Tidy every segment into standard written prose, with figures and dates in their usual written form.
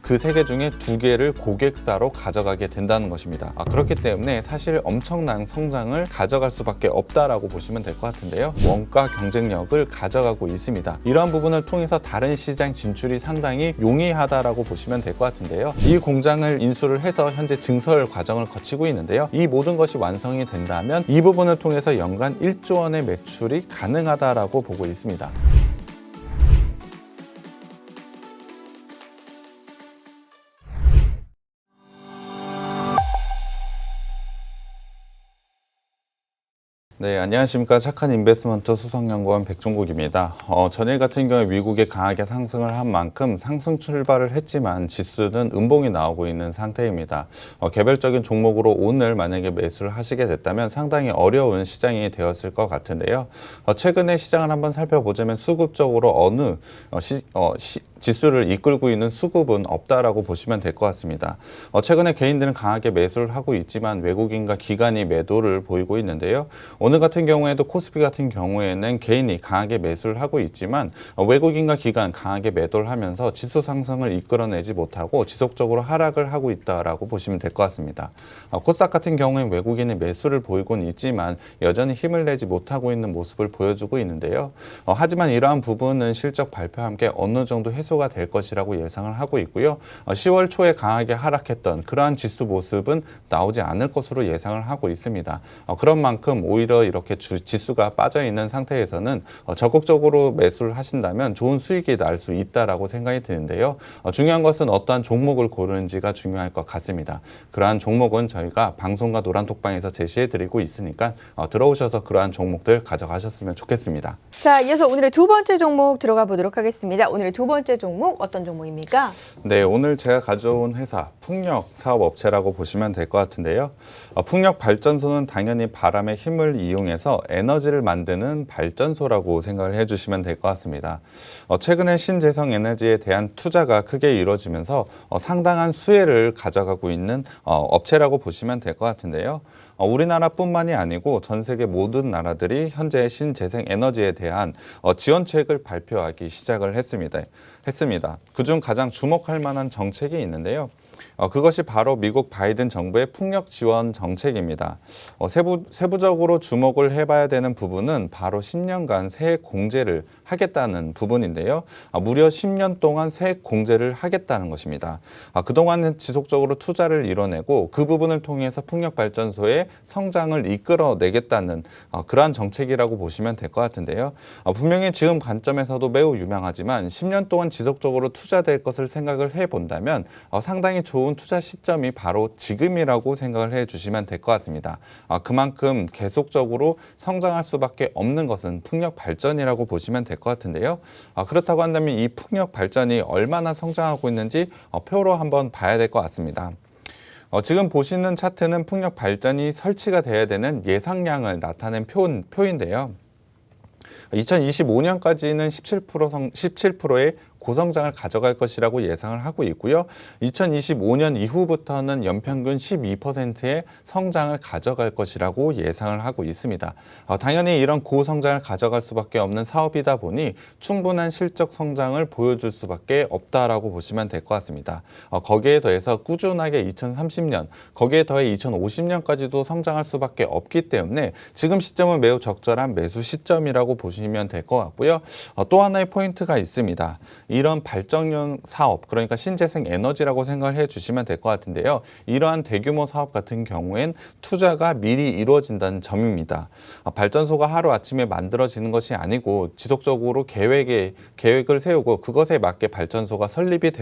그 3개 중에 2개를 고객사로 가져가게 된다는 것입니다. 그렇기 때문에 사실 엄청난 성장을 가져갈 수밖에 없다라고 보시면 될 것 같은데요. 원가 경쟁력을 가져가고 있습니다. 이러한 부분을 통해서 다른 시장 진출이 상당히 용이하다라고 보시면 될 것 같은데요. 이 공장을 인수를 해서 현재 증설 과정을 거치고 있는데요. 이 모든 것이 완성이 된다면 이 부분을 통해서 연간 1조 원의 매출이 가능하다라고 보고 있습니다. 네, 안녕하십니까. 착한 인베스트먼트 수석연구원 백종국입니다. 전일 같은 경우에 미국이 강하게 상승을 한 만큼 상승 출발을 했지만 지수는 음봉이 나오고 있는 상태입니다. 개별적인 종목으로 오늘 만약에 매수를 하시게 됐다면 상당히 어려운 시장이 되었을 것 같은데요. 최근에 시장을 한번 살펴보자면 수급적으로 어느 지수를 이끌고 있는 수급은 없다라고 보시면 될 것 같습니다. 최근에 개인들은 강하게 매수를 하고 있지만 외국인과 기관이 매도를 보이고 있는데요. 오늘 같은 경우에도 코스피 같은 경우에는 개인이 강하게 매수를 하고 있지만 외국인과 기관 강하게 매도를 하면서 지수 상승을 이끌어내지 못하고 지속적으로 하락을 하고 있다라고 보시면 될 것 같습니다. 코스닥 같은 경우에는 외국인이 매수를 보이고는 있지만 여전히 힘을 내지 못하고 있는 모습을 보여주고 있는데요. 하지만 이러한 부분은 실적 발표와 함께 어느 정도 해소가 될 것이라고 예상을 하고 있고요. 10월 초에 강하게 하락했던 그러한 지수 모습은 나오지 않을 것으로 예상을 하고 있습니다. 그런 만큼 오히려 이렇게 지수가 빠져 있는 상태에서는 적극적으로 매수를 하신다면 좋은 수익이 날 수 있다라고 생각이 드는데요. 중요한 것은 어떠한 종목을 고르는지가 중요할 것 같습니다. 그러한 종목은 저희가 방송과 노란톡방에서 제시해 드리고 있으니까 들어오셔서 그러한 종목들 가져가셨으면 좋겠습니다. 자, 이어서 오늘의 두 번째 종목 들어가 보도록 하겠습니다. 오늘의 두 번째 종목 어떤 종목입니까? 네, 오늘 제가 가져온 회사 풍력사업업체라고 보시면 될 것 같은데요. 풍력발전소는 당연히 바람의 힘을 이용해서 에너지를 만드는 발전소라고 생각을 해주시면 될 것 같습니다. 최근에 신재생 에너지에 대한 투자가 크게 이루어지면서 상당한 수혜를 가져가고 있는 업체라고 보시면 될 것 같은데요. 우리나라뿐만이 아니고 전 세계 모든 나라들이 현재 신재생 에너지에 대한 지원책을 발표하기 시작을 했습니다. 그중 가장 주목할 만한 정책이 있는데요. 그것이 바로 미국 바이든 정부의 풍력 지원 정책입니다. 세부적으로 주목을 해봐야 되는 부분은 바로 10년간 세액 공제를 하겠다는 부분인데요. 무려 10년 동안 세액 공제를 하겠다는 것입니다. 그동안은 지속적으로 투자를 이뤄내고 그 부분을 통해서 풍력발전소의 성장을 이끌어내겠다는 그러한 정책이라고 보시면 될 것 같은데요. 분명히 지금 관점에서도 매우 유명하지만 10년 동안 지속적으로 투자될 것을 생각을 해본다면 상당히 좋은 투자 시점이 바로 지금이라고 생각을 해주시면 될 것 같습니다. 그만큼 계속적으로 성장할 수밖에 없는 것은 풍력 발전이라고 보시면 될 것 같은데요. 그렇다고 한다면 이 풍력 발전이 얼마나 성장하고 있는지 표로 한번 봐야 될 것 같습니다. 지금 보시는 차트는 풍력 발전이 설치가 돼야 되는 예상량을 나타낸 표인데요. 2025년까지는 17%의 고성장을 가져갈 것이라고 예상을 하고 있고요. 2025년 이후부터는 연평균 12%의 성장을 가져갈 것이라고 예상을 하고 있습니다. 당연히 이런 고성장을 가져갈 수밖에 없는 사업이다 보니 충분한 실적 성장을 보여줄 수밖에 없다라고 보시면 될 것 같습니다. 거기에 더해서 꾸준하게 2030년, 거기에 더해 2050년까지도 성장할 수밖에 없기 때문에 지금 시점은 매우 적절한 매수 시점이라고 보시면 될 것 같고요. 또 하나의 포인트가 있습니다. 이런 발전용 사업, 그러니까 신재생 에너지라고 생각을 해주시면 될 것 같은데요. 이러한 대규모 사업 같은 경우엔 투자가 미리 이루어진다는 점입니다. 발전소가 하루아침에 만들어지는 것이 아니고 지속적으로 계획을 세우고 그것에 맞게 발전소가 설립이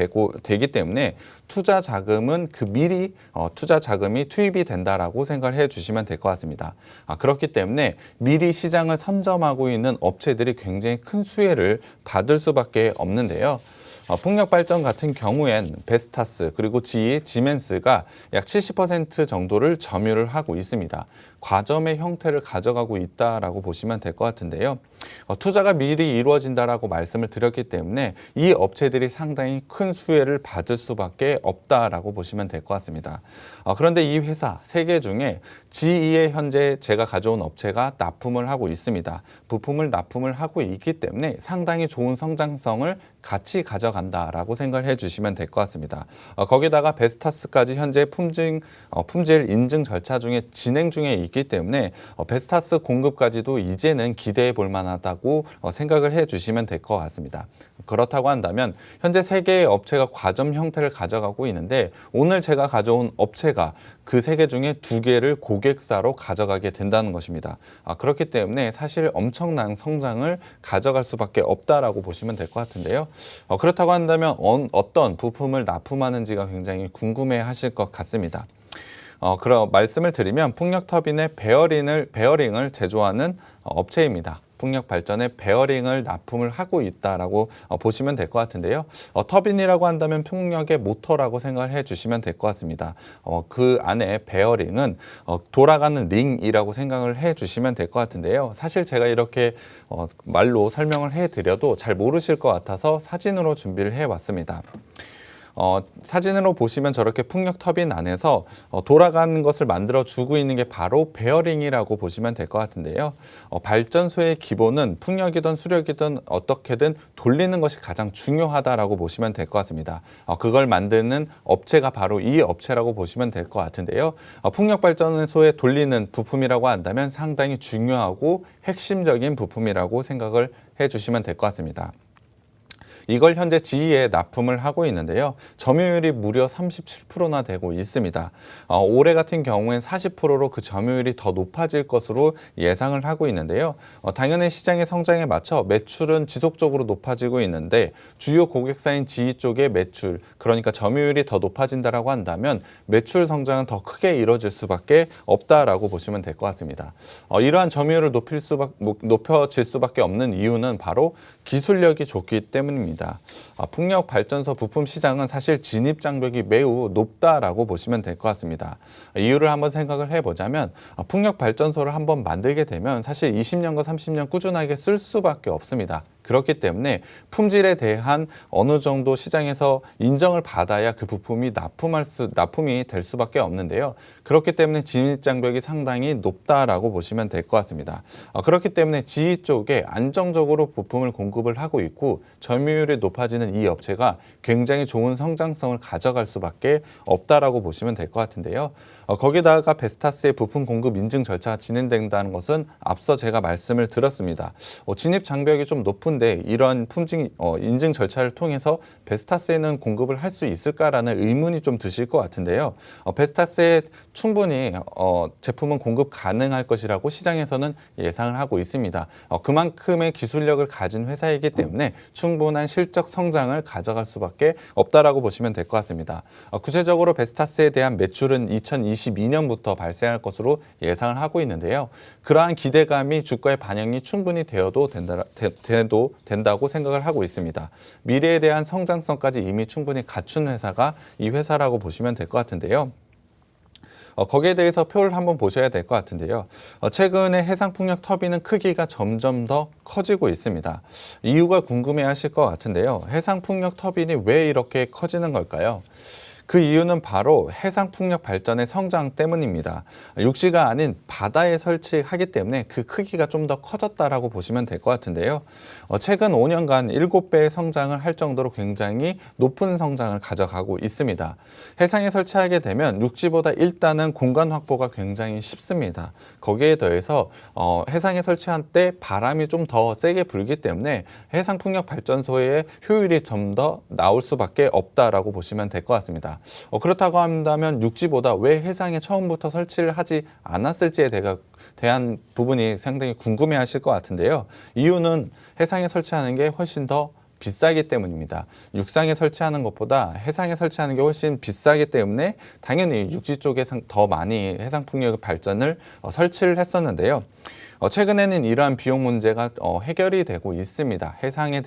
되기 때문에 투자 자금은 미리 투자 자금이 투입이 된다라고 생각을 해주시면 될 것 같습니다. 그렇기 때문에 미리 시장을 선점하고 있는 업체들이 굉장히 큰 수혜를 받을 수밖에 없는데요. 풍력발전 같은 경우엔 베스타스 그리고 GE, 지멘스가 약 70% 정도를 점유를 하고 있습니다. 과점의 형태를 가져가고 있다라고 보시면 될 것 같은데요. 투자가 미리 이루어진다라고 말씀을 드렸기 때문에 이 업체들이 상당히 큰 수혜를 받을 수밖에 없다라고 보시면 될 것 같습니다. 그런데 이 회사 3개 중에 GE에 현재 제가 가져온 업체가 납품을 하고 있습니다. 부품을 납품을 하고 있기 때문에 상당히 좋은 성장성을 같이 가져간다라고 생각을 해주시면 될 것 같습니다. 거기다가 베스타스까지 현재 품질 인증 절차 중에 진행 중에 있기 때문에 베스타스 공급까지도 이제는 기대해 볼 만하다고 생각을 해주시면 될 것 같습니다. 그렇다고 한다면 현재 3개의 업체가 과점 형태를 가져가고 있는데 오늘 제가 가져온 업체가 그 3개 중에 2개를 고객사로 가져가게 된다는 것입니다. 그렇기 때문에 사실 엄청난 성장을 가져갈 수밖에 없다라고 보시면 될 것 같은데요. 그렇다고 한다면 어떤 부품을 납품하는지가 굉장히 궁금해 하실 것 같습니다. 그럼 말씀을 드리면 풍력 터빈의 베어링을 제조하는 업체입니다. 풍력 발전에 베어링을 납품을 하고 있다라고 보시면 될 것 같은데요. 터빈이라고 한다면 풍력의 모터라고 생각을 해주시면 될 것 같습니다. 그 안에 베어링은 돌아가는 링이라고 생각을 해주시면 될 것 같은데요. 사실 제가 이렇게 말로 설명을 해드려도 잘 모르실 것 같아서 사진으로 준비를 해왔습니다. 사진으로 보시면 저렇게 풍력 터빈 안에서 돌아가는 것을 만들어 주고 있는 게 바로 베어링이라고 보시면 될 것 같은데요. 발전소의 기본은 풍력이든 수력이든 어떻게든 돌리는 것이 가장 중요하다라고 보시면 될 것 같습니다. 그걸 만드는 업체가 바로 이 업체라고 보시면 될 것 같은데요. 풍력 발전소에 돌리는 부품이라고 한다면 상당히 중요하고 핵심적인 부품이라고 생각을 해주시면 될 것 같습니다. 이걸 현재 GE에 납품을 하고 있는데요. 점유율이 무려 37%나 되고 있습니다. 올해 같은 경우엔 40%로 그 점유율이 더 높아질 것으로 예상을 하고 있는데요. 당연히 시장의 성장에 맞춰 매출은 지속적으로 높아지고 있는데 주요 고객사인 GE 쪽의 매출, 그러니까 점유율이 더 높아진다라고 한다면 매출 성장은 더 크게 이루어질 수밖에 없다라고 보시면 될 것 같습니다. 이러한 점유율을 높여질 수밖에 없는 이유는 바로 기술력이 좋기 때문입니다. 풍력 발전소 부품 시장은 사실 진입 장벽이 매우 높다라고 보시면 될 것 같습니다. 이유를 한번 생각을 해보자면 풍력 발전소를 한번 만들게 되면 사실 20년과 30년 꾸준하게 쓸 수밖에 없습니다. 그렇기 때문에 품질에 대한 어느 정도 시장에서 인정을 받아야 그 부품이 납품이 될 수밖에 없는데요. 그렇기 때문에 진입 장벽이 상당히 높다라고 보시면 될 것 같습니다. 그렇기 때문에 GE 쪽에 안정적으로 부품을 공급을 하고 있고 점유율이 높아지는 이 업체가 굉장히 좋은 성장성을 가져갈 수밖에 없다라고 보시면 될 것 같은데요. 거기다가 베스타스의 부품 공급 인증 절차가 진행된다는 것은 앞서 제가 말씀을 드렸습니다. 진입 장벽이 좀 높은데 이러한 인증 절차를 통해서 베스타스에는 공급을 할 수 있을까라는 의문이 좀 드실 것 같은데요. 베스타스에 충분히 제품은 공급 가능할 것이라고 시장에서는 예상을 하고 있습니다. 그만큼의 기술력을 가진 회사이기 때문에 충분한 실적 성장을 가져갈 수밖에 없다라고 보시면 될 것 같습니다. 구체적으로 베스타스에 대한 매출은 2022년부터 발생할 것으로 예상을 하고 있는데요. 그러한 기대감이 주가에 반영이 충분히 되어도 된다고 생각을 하고 있습니다. 미래에 대한 성장성까지 이미 충분히 갖춘 회사가 이 회사라고 보시면 될 것 같은데요. 거기에 대해서 표를 한번 보셔야 될 것 같은데요. 최근에 해상풍력 터빈은 크기가 점점 더 커지고 있습니다. 이유가 궁금해하실 것 같은데요. 해상풍력 터빈이 왜 이렇게 커지는 걸까요? 그 이유는 바로 해상풍력 발전의 성장 때문입니다. 육지가 아닌 바다에 설치하기 때문에 그 크기가 좀 더 커졌다라고 보시면 될 것 같은데요. 최근 5년간 7배의 성장을 할 정도로 굉장히 높은 성장을 가져가고 있습니다. 해상에 설치하게 되면 육지보다 일단은 공간 확보가 굉장히 쉽습니다. 거기에 더해서 해상에 설치한 때 바람이 좀 더 세게 불기 때문에 해상풍력 발전소의 효율이 좀 더 나올 수밖에 없다라고 보시면 될 것 같습니다. 그렇다고 한다면 육지보다 왜 해상에 처음부터 설치를 하지 않았을지에 대한 부분이 상당히 궁금해하실 것 같은데요. 이유는 해상에 설치하는 게 훨씬 더 비싸기 때문입니다. 육상에 설치하는 것보다 해상에 설치하는 게 훨씬 비싸기 때문에 당연히 육지 쪽에 더 많이 해상풍력 발전을 설치를 했었는데요. 최근에는 이러한 비용 문제가 해결이 되고 있습니다. 해상에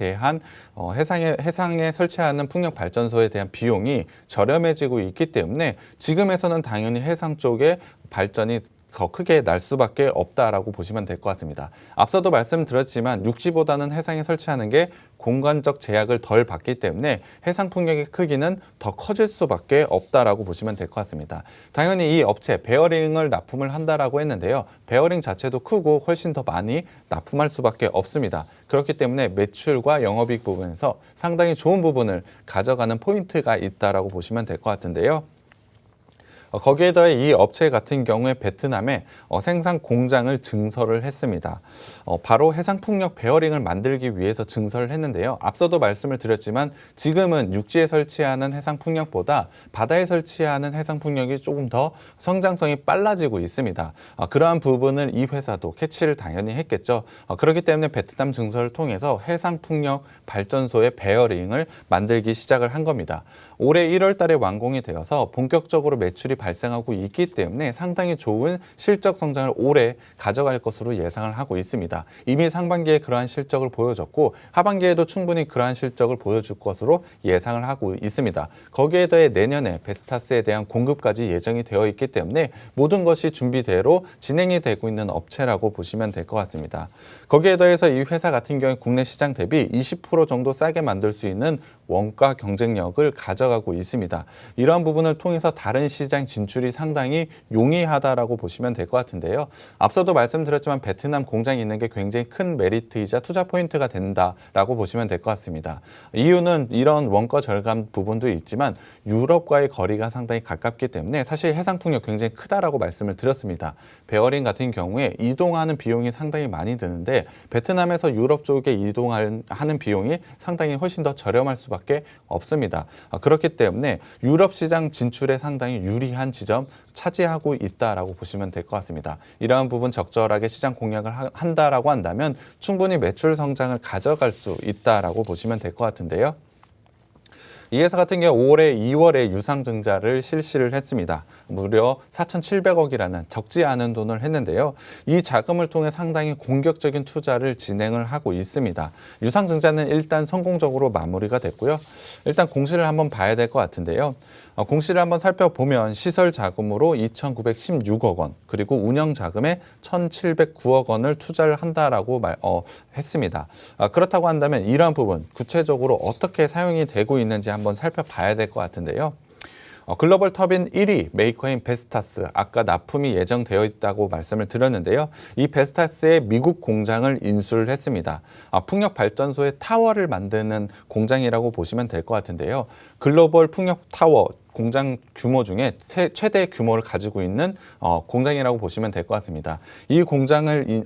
설치하는 풍력 발전소에 대한 비용이 저렴해지고 있기 때문에 지금에서는 당연히 해상 쪽에 발전이 더 크게 날 수밖에 없다라고 보시면 될 것 같습니다. 앞서도 말씀드렸지만 육지보다는 해상에 설치하는 게 공간적 제약을 덜 받기 때문에 해상 풍력의 크기는 더 커질 수밖에 없다라고 보시면 될 것 같습니다. 당연히 이 업체 베어링을 납품을 한다라고 했는데요. 베어링 자체도 크고 훨씬 더 많이 납품할 수밖에 없습니다. 그렇기 때문에 매출과 영업이익 부분에서 상당히 좋은 부분을 가져가는 포인트가 있다라고 보시면 될 것 같은데요. 거기에 더해 이 업체 같은 경우에 베트남에 생산 공장을 증설을 했습니다. 바로 해상풍력 베어링을 만들기 위해서 증설을 했는데요. 앞서도 말씀을 드렸지만 지금은 육지에 설치하는 해상풍력보다 바다에 설치하는 해상풍력이 조금 더 성장성이 빨라지고 있습니다. 그러한 부분을 이 회사도 캐치를 당연히 했겠죠. 그렇기 때문에 베트남 증설을 통해서 해상풍력 발전소의 베어링을 만들기 시작을 한 겁니다. 올해 1월 달에 완공이 되어서 본격적으로 매출이 발생하고 있기 때문에 상당히 좋은 실적 성장을 올해 가져갈 것으로 예상을 하고 있습니다. 이미 상반기에 그러한 실적을 보여줬고 하반기에도 충분히 그러한 실적을 보여줄 것으로 예상을 하고 있습니다. 거기에 더해 내년에 베스타스에 대한 공급까지 예정이 되어 있기 때문에 모든 것이 준비대로 진행이 되고 있는 업체라고 보시면 될 것 같습니다. 거기에 더해서 이 회사 같은 경우에 국내 시장 대비 20% 정도 싸게 만들 수 있는 원가 경쟁력을 가져가고 있습니다. 이러한 부분을 통해서 다른 시장 진출이 상당히 용이하다라고 보시면 될 것 같은데요. 앞서도 말씀드렸지만 베트남 공장이 있는 게 굉장히 큰 메리트이자 투자 포인트가 된다라고 보시면 될 것 같습니다. 이유는 이런 원가 절감 부분도 있지만 유럽과의 거리가 상당히 가깝기 때문에 사실 해상풍력 굉장히 크다라고 말씀을 드렸습니다. 베어링 같은 경우에 이동하는 비용이 상당히 많이 드는데 베트남에서 유럽 쪽에 이동하는 비용이 상당히 훨씬 더 저렴할 수밖에 없습니다. 그렇기 때문에 유럽 시장 진출에 상당히 유리한 지점 차지하고 있다라고 보시면 될 것 같습니다. 이러한 부분 적절하게 시장 공략을 한다라고 한다면 충분히 매출 성장을 가져갈 수 있다라고 보시면 될 것 같은데요. 이 회사 같은 경우 올해 2월에 유상증자를 실시를 했습니다. 무려 4,700억이라는 적지 않은 돈을 했는데요. 이 자금을 통해 상당히 공격적인 투자를 진행을 하고 있습니다. 유상증자는 일단 성공적으로 마무리가 됐고요. 일단 공시를 한번 봐야 될 것 같은데요. 공시를 한번 살펴보면 시설 자금으로 2,916억 원, 그리고 운영 자금에 1,709억 원을 투자를 한다라고 했습니다. 그렇다고 한다면 이러한 부분 구체적으로 어떻게 사용이 되고 있는지 한번 살펴봐야 될 것 같은데요. 글로벌 터빈 1위 메이커인 베스타스, 아까 납품이 예정되어 있다고 말씀을 드렸는데요. 이 베스타스의 미국 공장을 인수를 했습니다. 풍력 발전소의 타워를 만드는 공장이라고 보시면 될 것 같은데요. 글로벌 풍력 타워 공장 규모 중에 최대 규모를 가지고 있는 공장이라고 보시면 될 것 같습니다. 이 공장을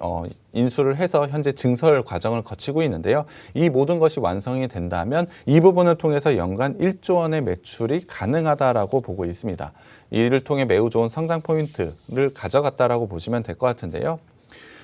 인수를 해서 현재 증설 과정을 거치고 있는데요. 이 모든 것이 완성이 된다면 이 부분을 통해서 연간 1조 원의 매출이 가능하다라고 보고 있습니다. 이를 통해 매우 좋은 성장 포인트를 가져갔다라고 보시면 될 것 같은데요.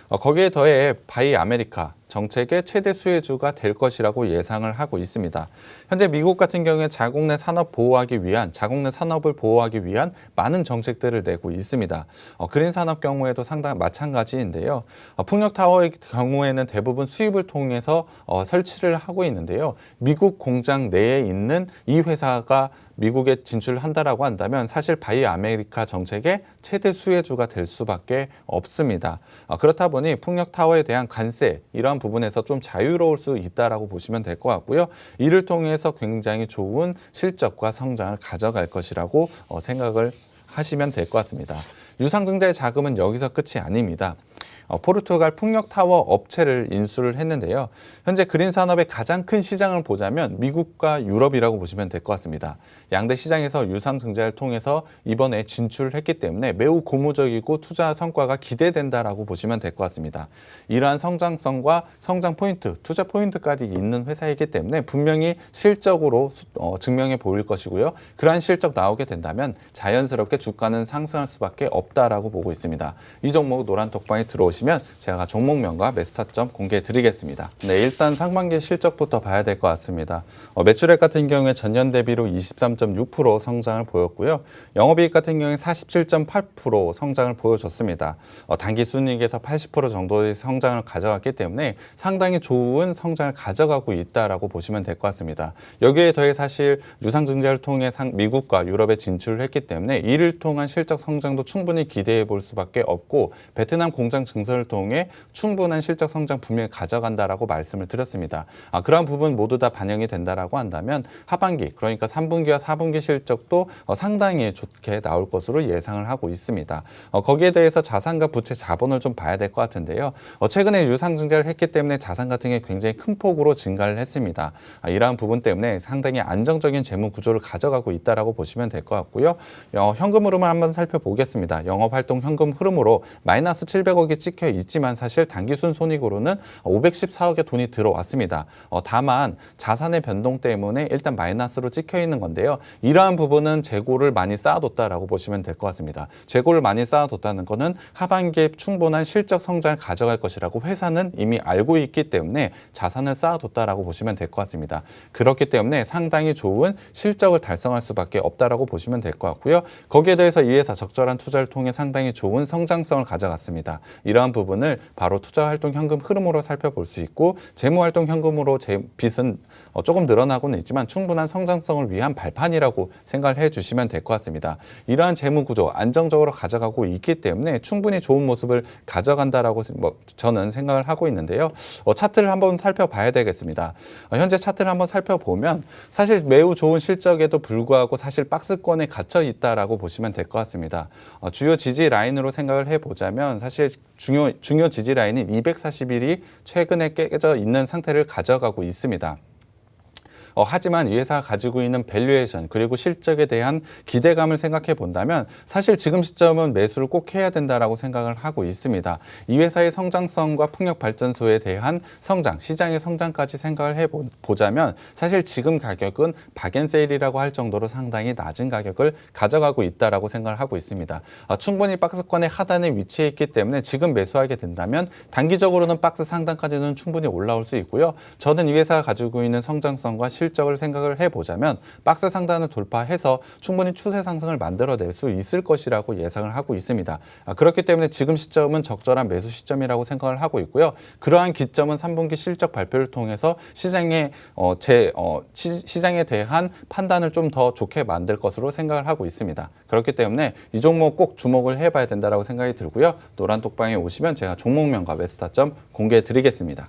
거기에 더해 바이 아메리카 정책의 최대 수혜주가 될 것이라고 예상을 하고 있습니다. 현재 미국 같은 경우에 자국 내 산업을 보호하기 위한 많은 정책들을 내고 있습니다. 그린 산업 경우에도 상당히 마찬가지인데요. 풍력 타워의 경우에는 대부분 수입을 통해서 설치를 하고 있는데요. 미국 공장 내에 있는 이 회사가 미국에 진출한다라고 한다면 사실 바이 아메리카 정책의 최대 수혜주가 될 수밖에 없습니다. 그렇다 보니 풍력 타워에 대한 관세 이러한 부분에서 좀 자유로울 수 있다라고 보시면 될 것 같고요. 이를 통해서 굉장히 좋은 실적과 성장을 가져갈 것이라고 생각을 하시면 될 것 같습니다. 유상증자의 자금은 여기서 끝이 아닙니다. 포르투갈 풍력타워 업체를 인수를 했는데요. 현재 그린 산업의 가장 큰 시장을 보자면 미국과 유럽이라고 보시면 될 것 같습니다. 양대 시장에서 유상증자를 통해서 이번에 진출을 했기 때문에 매우 고무적이고 투자 성과가 기대된다라고 보시면 될 것 같습니다. 이러한 성장성과 성장 포인트, 투자 포인트까지 있는 회사이기 때문에 분명히 실적으로 증명해 보일 것이고요. 그러한 실적 나오게 된다면 자연스럽게 주가는 상승할 수밖에 없다라고 보고 있습니다. 이 종목 노란톡방에 들어오시면 오시면 제가 종목명과 매수 타점 공개해 드리겠습니다. 네, 일단 상반기 실적부터 봐야 될 것 같습니다. 매출액 같은 경우에 전년 대비로 23.6% 성장을 보였고요. 영업이익 같은 경우에 47.8% 성장을 보여줬습니다. 단기 순이익에서 80% 정도의 성장을 가져갔기 때문에 상당히 좋은 성장을 가져가고 있다라고 보시면 될 것 같습니다. 여기에 더해 사실 유상증자를 통해 미국과 유럽에 진출을 했기 때문에 이를 통한 실적 성장도 충분히 기대해 볼 수밖에 없고 베트남 공장 증설을 통해 충분한 실적 성장 분명히 가져간다라고 말씀을 드렸습니다. 그러한 부분 모두 다 반영이 된다라고 한다면 하반기 그러니까 3분기와 4분기 실적도 상당히 좋게 나올 것으로 예상을 하고 있습니다. 거기에 대해서 자산과 부채 자본을 좀 봐야 될 것 같은데요. 최근에 유상증자를 했기 때문에 자산 같은 게 굉장히 큰 폭으로 증가를 했습니다. 이러한 부분 때문에 상당히 안정적인 재무 구조를 가져가고 있다라고 보시면 될 것 같고요. 현금 흐름을 한번 살펴보겠습니다. 영업활동 현금 흐름으로 마이너스 700억이 찍혀 있지만 사실 단기순 손익으로는 514억의 돈이 들어왔습니다. 다만 자산의 변동 때문에 일단 마이너스로 찍혀 있는 건데요. 이러한 부분은 재고를 많이 쌓아뒀다라고 보시면 될 것 같습니다. 재고를 많이 쌓아뒀다는 것은 하반기에 충분한 실적 성장을 가져갈 것이라고 회사는 이미 알고 있기 때문에 자산을 쌓아뒀다라고 보시면 될 것 같습니다. 그렇기 때문에 상당히 좋은 실적을 달성할 수밖에 없다라고 보시면 될 것 같고요. 거기에 대해서 이 회사 적절한 투자를 통해 상당히 좋은 성장성을 가져갔습니다. 이러한 부분을 바로 투자활동 현금 흐름으로 살펴볼 수 있고 재무활동 현금으로 빚은 조금 늘어나고는 있지만 충분한 성장성을 위한 발판이라고 생각을 해주시면 될 것 같습니다. 이러한 재무구조 안정적으로 가져가고 있기 때문에 충분히 좋은 모습을 가져간다라고 저는 생각을 하고 있는데요. 차트를 한번 살펴봐야 되겠습니다. 현재 차트를 한번 살펴보면 사실 매우 좋은 실적에도 불구하고 사실 박스권에 갇혀 있다라고 보시면 될 것 같습니다. 주요 지지 라인으로 생각을 해보자면 사실 중요 지지 라인인 240일이 최근에 깨져 있는 상태를 가져가고 있습니다. 하지만 이 회사가 가지고 있는 밸류에이션 그리고 실적에 대한 기대감을 생각해 본다면 사실 지금 시점은 매수를 꼭 해야 된다라고 생각을 하고 있습니다. 이 회사의 성장성과 풍력발전소에 대한 성장, 시장의 성장까지 생각을 해보자면 사실 지금 가격은 박앤세일이라고 할 정도로 상당히 낮은 가격을 가져가고 있다라고 생각을 하고 있습니다. 충분히 박스권의 하단에 위치해 있기 때문에 지금 매수하게 된다면 단기적으로는 박스 상단까지는 충분히 올라올 수 있고요. 저는 이 회사가 가지고 있는 성장성과 실적을 생각을 해보자면 박스 상단을 돌파해서 충분히 추세 상승을 만들어낼 수 있을 것이라고 예상을 하고 있습니다. 그렇기 때문에 지금 시점은 적절한 매수 시점이라고 생각을 하고 있고요. 그러한 기점은 3분기 실적 발표를 통해서 시장에 대한 판단을 좀 더 좋게 만들 것으로 생각을 하고 있습니다. 그렇기 때문에 이 종목 꼭 주목을 해봐야 된다고 생각이 들고요. 노란 톡방에 오시면 제가 종목명과 매수 타점 공개해 드리겠습니다.